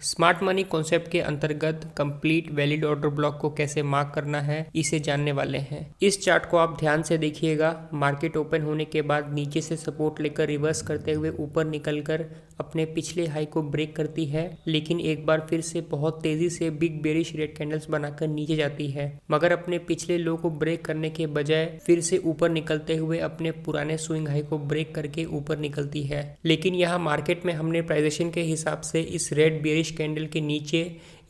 Smart money concept के अंतर्गत complete valid order block को कैसे मार्क करना है इसे जानने वाले हैं। इस चार्ट को आप ध्यान से देखिएगा। मार्केट ओपन होने के बाद नीचे से सपोर्ट लेकर रिवर्स करते हुए ऊपर निकलकर अपने पिछले हाई को ब्रेक करती है, लेकिन एक बार फिर से बहुत तेजी से बिग बेरिश रेड कैंडल्स बनाकर नीचे जाती है, मगर अपने पिछले लो को ब्रेक करने के बजाय फिर से ऊपर निकलते हुए अपने पुराने स्विंग हाई को ब्रेक करके ऊपर निकलती है। लेकिन यहाँ मार्केट में हमने प्राइजेशन के हिसाब से इस रेड बेरिश कैंडल के नीचे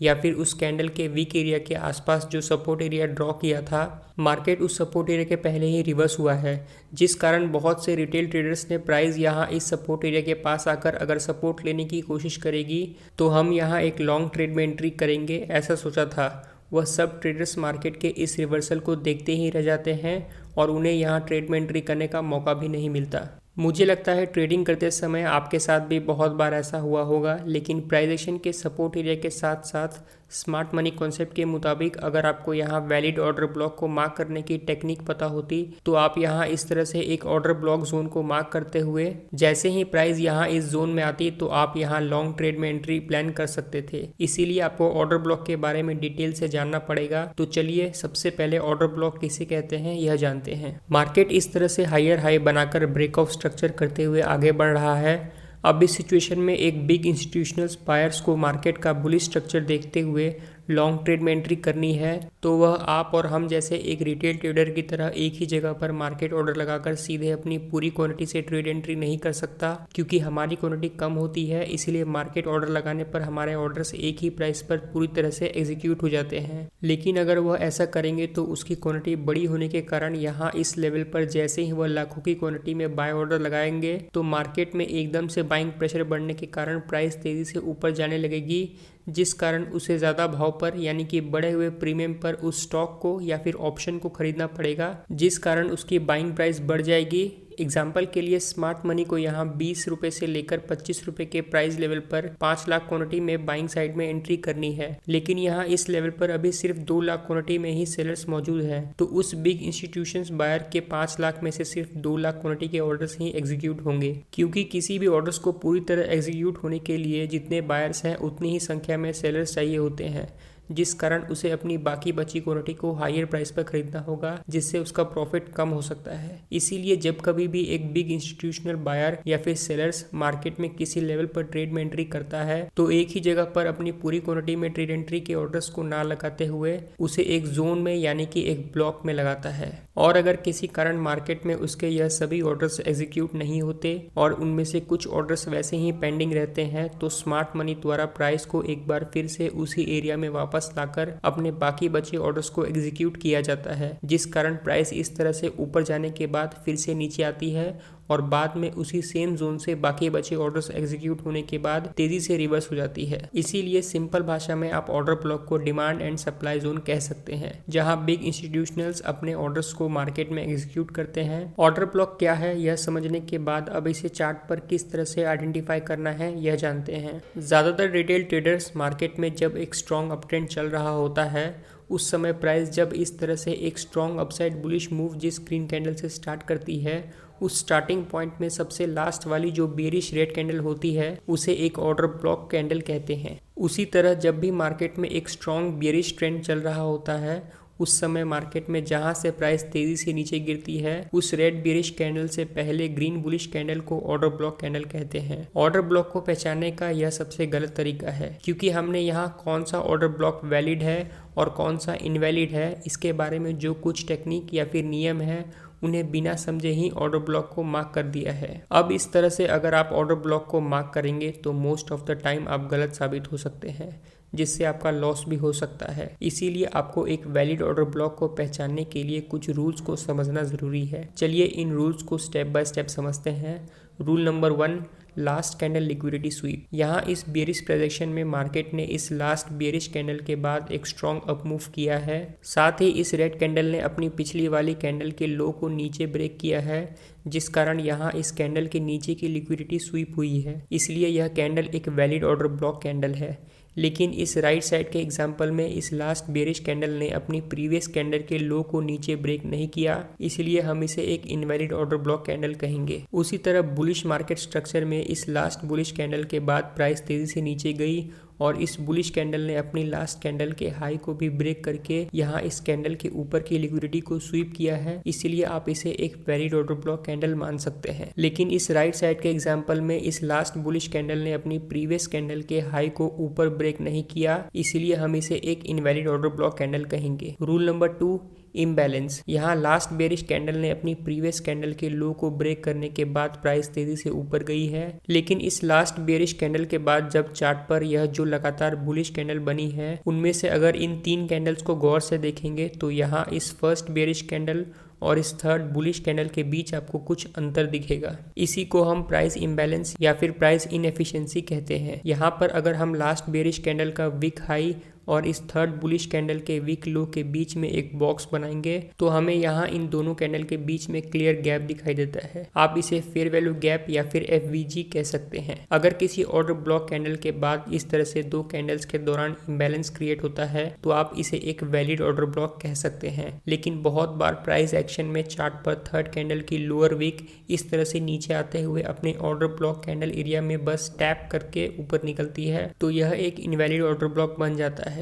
या फिर उस कैंडल के वीक एरिया के आसपास जो सपोर्ट एरिया ड्रॉ किया था, मार्केट उस सपोर्ट एरिया के पहले ही रिवर्स हुआ है, जिस कारण बहुत से रिटेल ट्रेडर्स ने प्राइस यहाँ इस सपोर्ट एरिया के पास आकर अगर सपोर्ट लेने की कोशिश करेगी तो हम यहाँ एक लॉन्ग ट्रेड में एंट्री करेंगे ऐसा सोचा था। वह सब ट्रेडर्स मार्केट के इस रिवर्सल को देखते ही रह जाते हैं और उन्हें यहाँ ट्रेड में एंट्री करने का मौका भी नहीं मिलता। मुझे लगता है ट्रेडिंग करते समय आपके साथ भी बहुत बार ऐसा हुआ होगा, लेकिन प्राइजेशन के सपोर्ट एरिया के साथ साथ स्मार्ट मनी कॉन्सेप्ट के मुताबिक अगर आपको यहाँ वैलिड ऑर्डर ब्लॉक को मार्क करने की टेक्निक पता होती तो आप यहाँ इस तरह से एक ऑर्डर ब्लॉक जोन को मार्क करते हुए जैसे ही प्राइस यहाँ इस जोन में आती तो आप यहाँ लॉन्ग ट्रेड में एंट्री प्लान कर सकते थे। इसीलिए आपको ऑर्डर ब्लॉक के बारे में डिटेल से जानना पड़ेगा। तो चलिए सबसे पहले ऑर्डर ब्लॉक किसे कहते हैं यह जानते हैं। मार्केट इस तरह से हायर हाई बनाकर ब्रेकआउट स्ट्रक्चर करते हुए आगे बढ़ रहा है। अब इस सिचुएशन में एक बिग इंस्टीट्यूशनल बायर्स को मार्केट का बुलिश स्ट्रक्चर देखते हुए लॉन्ग ट्रेड में एंट्री करनी है, तो वह आप और हम जैसे एक रिटेल ट्रेडर की तरह एक ही जगह पर मार्केट ऑर्डर लगाकर सीधे अपनी पूरी क्वांटिटी से ट्रेड एंट्री नहीं कर सकता, क्योंकि हमारी क्वांटिटी कम होती है। इसलिए मार्केट ऑर्डर लगाने पर हमारे ऑर्डर्स एक ही प्राइस पर पूरी तरह से एग्जीक्यूट हो जाते हैं। लेकिन अगर वह ऐसा करेंगे तो उसकी क्वांटिटी बड़ी होने के कारण यहाँ इस लेवल पर जैसे ही वह लाखों की क्वांटिटी में बाय ऑर्डर लगाएंगे तो मार्केट में एकदम से बाइंग प्रेशर बढ़ने के कारण प्राइस तेजी से ऊपर जाने लगेगी, जिस कारण उसे ज़्यादा भाव पर यानी कि बढ़े हुए प्रीमियम पर उस स्टॉक को या फिर ऑप्शन को खरीदना पड़ेगा, जिस कारण उसकी बाइंग प्राइस बढ़ जाएगी। एग्जाम्पल के लिए स्मार्ट मनी को यहाँ 20 रुपये से लेकर 25 रुपये के प्राइस लेवल पर 5 लाख क्वांटिटी में बाइंग साइड में एंट्री करनी है, लेकिन यहाँ इस लेवल पर अभी सिर्फ 2 लाख क्वांटिटी में ही सेलर्स मौजूद हैं, तो उस बिग इंस्टीट्यूशंस बायर के 5 लाख में से सिर्फ 2 लाख क्वांटिटी के ऑर्डर्स ही एग्जीक्यूट होंगे, क्योंकि किसी भी ऑर्डर्स को पूरी तरह एग्जीक्यूट होने के लिए जितने बायर्स हैं उतनी ही संख्या में सेलर्स चाहिए होते हैं, जिस कारण उसे अपनी बाकी बची क्वांटिटी को हायर प्राइस पर खरीदना होगा, जिससे उसका प्रॉफिट कम हो सकता है। इसीलिए जब कभी भी एक बिग इंस्टीट्यूशनल बायर या फिर सेलर्स मार्केट में किसी लेवल पर ट्रेड में एंट्री करता है तो एक ही जगह पर अपनी पूरी क्वांटिटी में ट्रेड एंट्री के ऑर्डर्स को ना लगाते हुए उसे एक जोन में यानी कि एक ब्लॉक में लगाता है। और अगर किसी कारण मार्केट में उसके यह सभी ऑर्डर्स एग्जीक्यूट नहीं होते और उनमें से कुछ ऑर्डर्स वैसे ही पेंडिंग रहते हैं तो स्मार्ट मनी द्वारा प्राइस को एक बार फिर से उसी एरिया में वापस लाकर अपने बाकी बचे ऑर्डर्स को एग्जीक्यूट किया जाता है, जिस कारण प्राइस इस तरह से ऊपर जाने के बाद फिर से नीचे आती है और बाद में उसी सेम जोन से बाकी बचे ऑर्डर्स एग्जीक्यूट होने के बाद तेजी से रिवर्स हो जाती है। इसीलिए सिंपल भाषा में आप ऑर्डर ब्लॉक को डिमांड एंड सप्लाई जोन कह सकते हैं, जहां बिग इंस्टीट्यूशनल्स अपने ऑर्डर्स को मार्केट में एग्जीक्यूट करते हैं। ऑर्डर ब्लॉक क्या है यह समझने के बाद अब इसे चार्ट पर किस तरह से आइडेंटिफाई करना है यह जानते हैं। ज्यादातर रिटेल ट्रेडर्स मार्केट में जब एक स्ट्रॉन्ग अपट्रेंड चल रहा होता है उस समय प्राइस जब इस तरह से एक स्ट्रॉन्ग अपसाइड बुलिश मूव जिस ग्रीन कैंडल से स्टार्ट करती है उस स्टार्टिंग पॉइंट में सबसे लास्ट वाली जो बेरिश रेड कैंडल होती है उसे एक ऑर्डर ब्लॉक कैंडल कहते हैं। उसी तरह जब भी मार्केट में एक स्ट्रॉन्ग बेरिश ट्रेंड चल रहा होता है उस समय मार्केट में जहां से प्राइस तेजी से नीचे गिरती है उस रेड बेरिश कैंडल से पहले ग्रीन बुलिश कैंडल को ऑर्डर ब्लॉक कैंडल कहते हैं। ऑर्डर ब्लॉक को पहचानने का यह सबसे गलत तरीका है, क्योंकि हमने यहाँ कौन सा ऑर्डर ब्लॉक वैलिड है और कौन सा इनवैलिड है इसके बारे में जो कुछ टेक्निक या फिर नियम है उन्हें बिना समझे ही ऑर्डर ब्लॉक को मार्क कर दिया है। अब इस तरह से अगर आप ऑर्डर ब्लॉक को मार्क करेंगे तो मोस्ट ऑफ द टाइम आप गलत साबित हो सकते हैं, जिससे आपका लॉस भी हो सकता है। इसीलिए आपको एक वैलिड ऑर्डर ब्लॉक को पहचानने के लिए कुछ रूल्स को समझना जरूरी है। चलिए इन रूल्स को स्टेप बाय स्टेप समझते हैं। Rule number 1, last candle liquidity SVEEP. यहाँ इस बेरिश प्रोजेक्शन में मार्केट ने इस लास्ट बेरिश कैंडल के बाद एक स्ट्रॉन्ग अप मूव किया है। साथ ही इस रेड कैंडल ने अपनी पिछली वाली कैंडल के लो को नीचे ब्रेक किया है, जिस कारण यहाँ इस कैंडल के नीचे की लिक्विडिटी स्वीप हुई है। इसलिए यह कैंडल एक वैलिड ऑर्डर ब्लॉक कैंडल है। लेकिन इस राइट साइड के एग्जाम्पल में इस लास्ट बेरिश कैंडल ने अपनी प्रीवियस कैंडल के लो को नीचे ब्रेक नहीं किया, इसलिए हम इसे एक इनवैलिड ऑर्डर ब्लॉक कैंडल कहेंगे। उसी तरह बुलिश मार्केट स्ट्रक्चर में इस लास्ट बुलिश कैंडल के बाद प्राइस तेजी से नीचे गई और इस बुलिश कैंडल ने अपनी लास्ट कैंडल के हाई को भी ब्रेक करके यहाँ इस कैंडल के ऊपर की लिक्विडिटी को स्वीप किया है, इसलिए आप इसे एक वैलिड ऑर्डर ब्लॉक कैंडल मान सकते हैं। लेकिन इस राइट साइड के एग्जांपल में इस लास्ट बुलिश कैंडल ने अपनी प्रीवियस कैंडल के हाई को ऊपर ब्रेक नहीं किया, इसलिए हम इसे एक इनवैलिड ऑर्डर ब्लॉक कैंडल कहेंगे। Rule number 2, imbalance. यहाँ लास्ट बेरिश कैंडल ने अपनी प्रीवियस कैंडल के लो को ब्रेक करने के बाद प्राइस तेजी से ऊपर गई है, लेकिन इस लास्ट बेरिश कैंडल के बाद जब चार्ट पर यह जो लगातार बुलिश कैंडल बनी है, उनमें से अगर इन 3 कैंडल्स को गौर से देखेंगे तो यहाँ इस फर्स्ट बेरिश कैंडल और इस थर्ड बुलिश कैंडल के बीच आपको कुछ अंतर दिखेगा। इसी को हम प्राइस इम्बैलेंस या फिर प्राइस इनएफिशिएंसी कहते हैं। यहाँ पर अगर हम लास्ट बेरिश कैंडल का वीक हाई और इस थर्ड बुलिश कैंडल के वीक लो के बीच में एक बॉक्स बनाएंगे तो हमें यहाँ इन दोनों कैंडल के बीच में क्लियर गैप दिखाई देता है। आप इसे फेयर वैल्यू गैप या फिर FVG कह सकते हैं। अगर किसी ऑर्डर ब्लॉक कैंडल के बाद इस तरह से 2 कैंडल्स के दौरान इम्बैलेंस क्रिएट होता है तो आप इसे एक वैलिड ऑर्डर ब्लॉक कह सकते हैं। लेकिन बहुत बार प्राइस एक्शन में चार्ट पर थर्ड कैंडल की लोअर वीक इस तरह से नीचे आते हुए अपने ऑर्डर ब्लॉक कैंडल एरिया में बस टैप करके ऊपर निकलती है, तो यह एक इनवैलिड ऑर्डर ब्लॉक बन जाता है,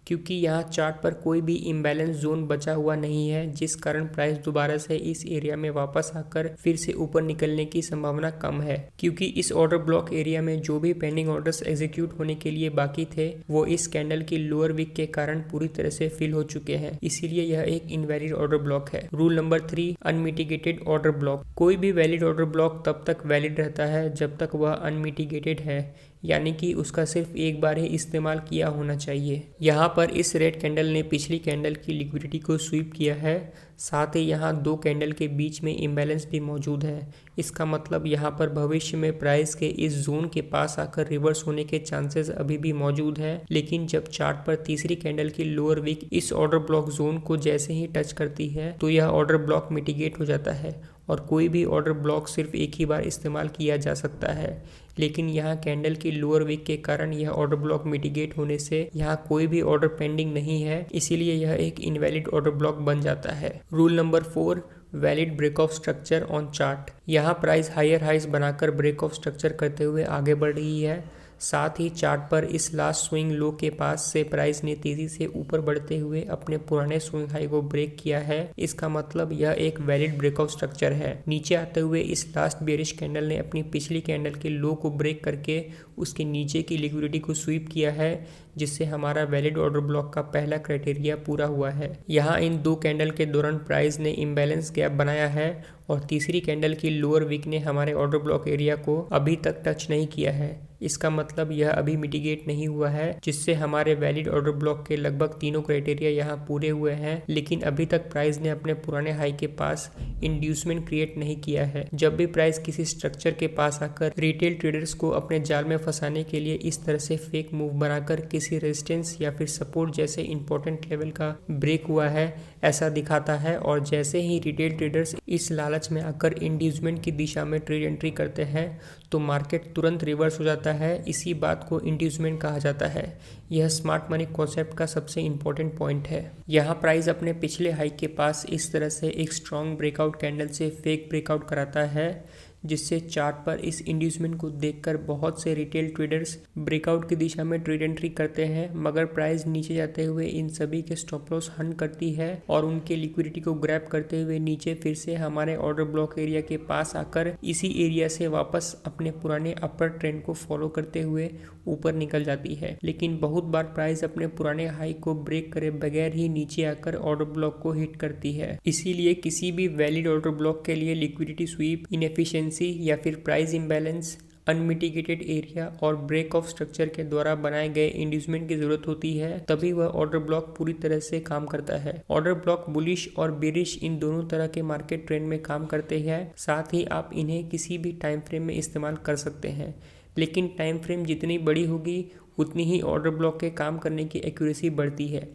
क्योंकि यहाँ चार्ट पर कोई भी इम्बैलेंस जोन बचा हुआ नहीं है, जिस कारण प्राइस दोबारा से इस एरिया में वापस आकर फिर से ऊपर निकलने की संभावना कम है। क्योंकि इस ऑर्डर ब्लॉक एरिया में जो भी पेंडिंग ऑर्डर्स एग्जीक्यूट होने के लिए बाकी थे वो इस कैंडल की लोअर वीक के कारण पूरी तरह से फिल हो चुके हैं, इसीलिए यह एक इनवैलिड ऑर्डर ब्लॉक है। Rule number 3, unmitigated order block. कोई भी वैलिड ऑर्डर ब्लॉक तब तक वैलिड रहता है जब तक वह अनमिटिगेटेड है, यानी कि उसका सिर्फ एक बार ही इस्तेमाल किया होना चाहिए। यहाँ पर इस रेड कैंडल ने पिछली कैंडल की लिक्विडिटी को स्वीप किया है, साथ ही यहाँ 2 कैंडल के बीच में इम्बैलेंस भी मौजूद है। इसका मतलब यहाँ पर भविष्य में प्राइस के इस जोन के पास आकर रिवर्स होने के चांसेस अभी भी मौजूद है, लेकिन जब चार्ट पर तीसरी कैंडल की लोअर वीक इस ऑर्डर ब्लॉक जोन को जैसे ही टच करती है तो यह ऑर्डर ब्लॉक मिटिगेट हो जाता है और कोई भी ऑर्डर ब्लॉक सिर्फ एक ही बार इस्तेमाल किया जा सकता है। लेकिन यहाँ कैंडल की लोअर वीक के कारण यह ऑर्डर ब्लॉक मिटिगेट होने से यहाँ कोई भी ऑर्डर पेंडिंग नहीं है, इसीलिए यह एक इनवैलिड ऑर्डर ब्लॉक बन जाता है। Rule number 4, valid break of structure on chart. यहाँ प्राइस हायर हाइज बनाकर ब्रेक ऑफ स्ट्रक्चर करते हुए आगे बढ़ रही है, साथ ही चार्ट पर इस लास्ट स्विंग लो के पास से प्राइस ने तेजी से ऊपर बढ़ते हुए अपने पुराने स्विंग हाई को ब्रेक किया है। इसका मतलब यह एक वैलिड ब्रेक ऑफ स्ट्रक्चर है। नीचे आते हुए इस लास्ट बेरिश कैंडल ने अपनी पिछली कैंडल के लो को ब्रेक करके उसके नीचे की लिक्विडिटी को स्वीप किया है, जिससे हमारा वैलिड ऑर्डर ब्लॉक का पहला क्राइटेरिया पूरा हुआ है। यहाँ इन 2 कैंडल के दौरान प्राइस ने इम्बैलेंस गैप बनाया है और तीसरी कैंडल की लोअर वीक ने हमारे ऑर्डर ब्लॉक एरिया को अभी तक टच नहीं किया है। इसका मतलब यह अभी मिटिगेट नहीं हुआ है, जिससे हमारे वैलिड ऑर्डर ब्लॉक के लगभग तीनों क्राइटेरिया यहाँ पूरे हुए हैं, लेकिन अभी तक प्राइस ने अपने पुराने हाई के पास इंड्यूसमेंट क्रिएट नहीं किया है। जब भी प्राइस किसी स्ट्रक्चर के पास आकर रिटेल ट्रेडर्स को अपने जाल में फंसाने के लिए इस तरह से फेक मूव बनाकर किसी रेजिस्टेंस या फिर सपोर्ट जैसे इंपॉर्टेंट लेवल का ब्रेक हुआ है ऐसा दिखाता है, और जैसे ही रिटेल ट्रेडर्स इस लालच में आकर इंड्यूसमेंट की दिशा में ट्रेड एंट्री करते हैं तो मार्केट तुरंत रिवर्स हो जाता है। इसी बात को इंड्यूसमेंट कहा जाता है। यह स्मार्ट मनी कॉन्सेप्ट का सबसे इंपॉर्टेंट पॉइंट है। यहाँ प्राइस अपने पिछले हाई के पास इस तरह से एक स्ट्रॉन्ग ब्रेकआउट कैंडल से फेक ब्रेकआउट कराता है, जिससे चार्ट पर इस इंड्यूसमेंट को देखकर बहुत से रिटेल ट्रेडर्स ब्रेकआउट की दिशा में ट्रेड एंट्री करते हैं, मगर प्राइस नीचे जाते हुए इन सभी के स्टॉप लॉस हंट करती है और उनके लिक्विडिटी को ग्रैब करते हुए नीचे फिर से हमारे ऑर्डर ब्लॉक एरिया के पास आकर इसी एरिया से वापस अपने पुराने अपर ट्रेंड को फॉलो करते हुए ऊपर निकल जाती है। लेकिन बहुत बार प्राइस अपने पुराने हाई को ब्रेक करे बगैर ही नीचे आकर ऑर्डर ब्लॉक को हिट करती है। इसीलिए किसी भी वैलिड ऑर्डर ब्लॉक के लिए लिक्विडिटी स्वीप, इनएफिशिएंसी या फिर प्राइस इंबैलेंस, अनमिटिगेटेड एरिया और ब्रेक ऑफ स्ट्रक्चर के द्वारा बनाए गए इंड्यूसमेंट की जरूरत होती है, तभी वह ऑर्डर ब्लॉक पूरी तरह से काम करता है। ऑर्डर ब्लॉक बुलिश और बेरिश इन दोनों तरह के मार्केट ट्रेंड में काम करते हैं, साथ ही आप इन्हें किसी भी टाइम फ्रेम में इस्तेमाल कर सकते हैं, लेकिन टाइम फ्रेम जितनी बड़ी होगी उतनी ही ऑर्डर ब्लॉक के काम करने की एक्यूरेसी बढ़ती है।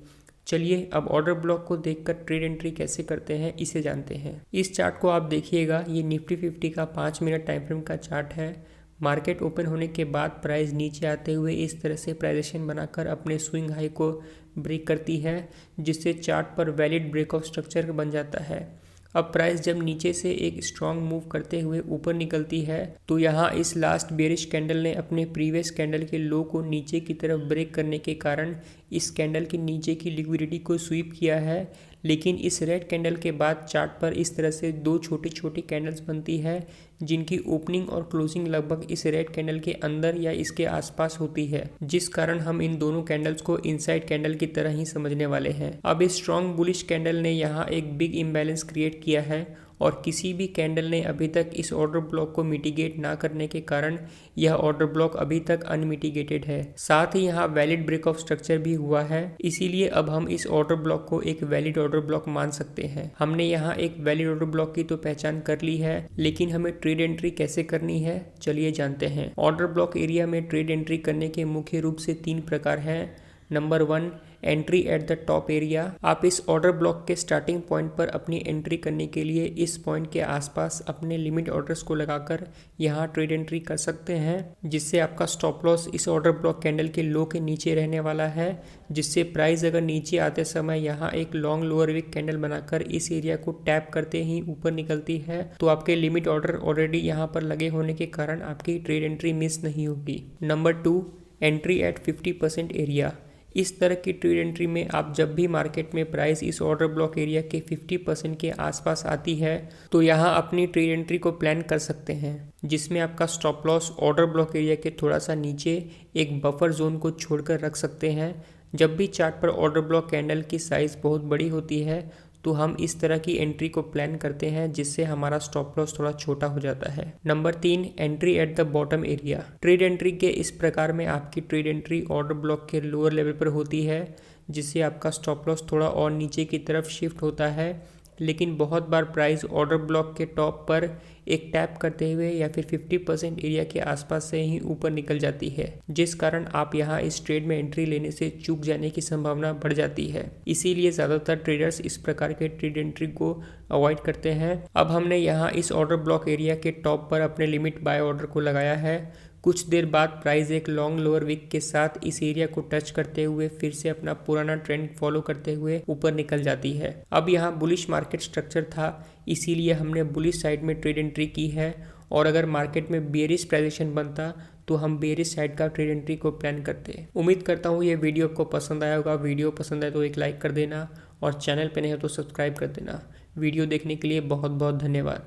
चलिए अब ऑर्डर ब्लॉक को देखकर ट्रेड एंट्री कैसे करते हैं इसे जानते हैं। इस चार्ट को आप देखिएगा, ये निफ्टी 50 का 5 मिनट टाइम फ्रेम का चार्ट है। मार्केट ओपन होने के बाद प्राइस नीचे आते हुए इस तरह से प्राइजेशन बनाकर अपने स्विंग हाई को ब्रेक करती है, जिससे चार्ट पर वैलिड ब्रेक ऑफ स्ट्रक्चर बन जाता है। अब प्राइस जब नीचे से एक स्ट्रॉन्ग मूव करते हुए ऊपर निकलती है तो यहाँ इस लास्ट बेरिश कैंडल ने अपने प्रीवियस कैंडल के लो को नीचे की तरफ ब्रेक करने के कारण इस कैंडल के नीचे की लिक्विडिटी को स्वीप किया है। लेकिन इस रेड कैंडल के बाद चार्ट पर इस तरह से दो छोटी छोटी कैंडल्स बनती है जिनकी ओपनिंग और क्लोजिंग लगभग इस रेड कैंडल के अंदर या इसके आसपास होती है, जिस कारण हम इन दोनों कैंडल्स को इनसाइड कैंडल की तरह ही समझने वाले हैं। अब इस स्ट्रॉन्ग बुलिश कैंडल ने यहाँ एक बिग इम्बैलेंस क्रिएट किया है और किसी भी कैंडल ने अभी तक इस ऑर्डर ब्लॉक को मिटिगेट ना करने के कारण यह ऑर्डर ब्लॉक अभी तक अनमिटिगेटेड है। साथ ही यहाँ वैलिड ब्रेक ऑफ स्ट्रक्चर भी हुआ है, इसीलिए अब हम इस ऑर्डर ब्लॉक को एक वैलिड ऑर्डर ब्लॉक मान सकते हैं। हमने यहाँ एक वैलिड ऑर्डर ब्लॉक की तो पहचान कर ली है, लेकिन हमें ट्रेड एंट्री कैसे करनी है चलिए जानते हैं। ऑर्डर ब्लॉक एरिया में ट्रेड एंट्री करने के मुख्य रूप से 3 प्रकार हैं। Number 1, entry at the top area. आप इस ऑर्डर ब्लॉक के स्टार्टिंग पॉइंट पर अपनी एंट्री करने के लिए इस पॉइंट के आसपास अपने लिमिट ऑर्डर्स को लगाकर यहाँ ट्रेड एंट्री कर सकते हैं, जिससे आपका स्टॉप लॉस इस ऑर्डर ब्लॉक कैंडल के लो के नीचे रहने वाला है, जिससे प्राइस अगर नीचे आते समय यहाँ एक लॉन्ग लोअर विक कैंडल बनाकर इस एरिया को टैप करते ही ऊपर निकलती है तो आपके लिमिट ऑर्डर ऑलरेडी यहाँ पर लगे होने के कारण आपकी ट्रेड एंट्री मिस नहीं होगी। Number 2, entry eight 50% area. इस तरह की ट्रेड एंट्री में आप जब भी मार्केट में प्राइस इस ऑर्डर ब्लॉक एरिया के 50% के आसपास आती है तो यहाँ अपनी ट्रेड एंट्री को प्लान कर सकते हैं, जिसमें आपका stop loss order block area के थोड़ा सा नीचे एक बफर जोन को छोड़कर रख सकते हैं। जब भी चार्ट पर ऑर्डर ब्लॉक कैंडल की साइज़ बहुत बड़ी होती है तो हम इस तरह की एंट्री को प्लान करते हैं, जिससे हमारा स्टॉप लॉस थोड़ा छोटा हो जाता है। Number 3, entry at the bottom area. Trade entry के इस प्रकार में आपकी ट्रेड एंट्री ऑर्डर ब्लॉक के लोअर लेवल पर होती है, जिससे आपका स्टॉप लॉस थोड़ा और नीचे की तरफ शिफ्ट होता है। लेकिन बहुत बार प्राइस ऑर्डर ब्लॉक के टॉप पर एक टैप करते हुए या फिर 50% एरिया के आसपास से ही ऊपर निकल जाती है, जिस कारण आप यहाँ इस ट्रेड में एंट्री लेने से चूक जाने की संभावना बढ़ जाती है। इसीलिए ज़्यादातर ट्रेडर्स इस प्रकार के ट्रेड एंट्री को अवॉइड करते हैं। अब हमने यहाँ इस ऑर्डर ब्लॉक एरिया के टॉप पर अपने लिमिट बाय ऑर्डर को लगाया है। कुछ देर बाद प्राइस एक लॉन्ग लोअर विक के साथ इस एरिया को टच करते हुए फिर से अपना पुराना ट्रेंड फॉलो करते हुए ऊपर निकल जाती है। अब यहाँ बुलिश मार्केट स्ट्रक्चर था, इसीलिए हमने बुलिश साइड में ट्रेड एंट्री की है, और अगर मार्केट में बेरिश प्राइजेशन बनता तो हम बेरिश साइड का ट्रेड एंट्री को प्लान करते। उम्मीद करता हूँ ये वीडियो आपको पसंद आया होगा। वीडियो पसंद आए तो एक लाइक कर देना और चैनल पे नहीं हो तो सब्सक्राइब कर देना। वीडियो देखने के लिए बहुत बहुत धन्यवाद।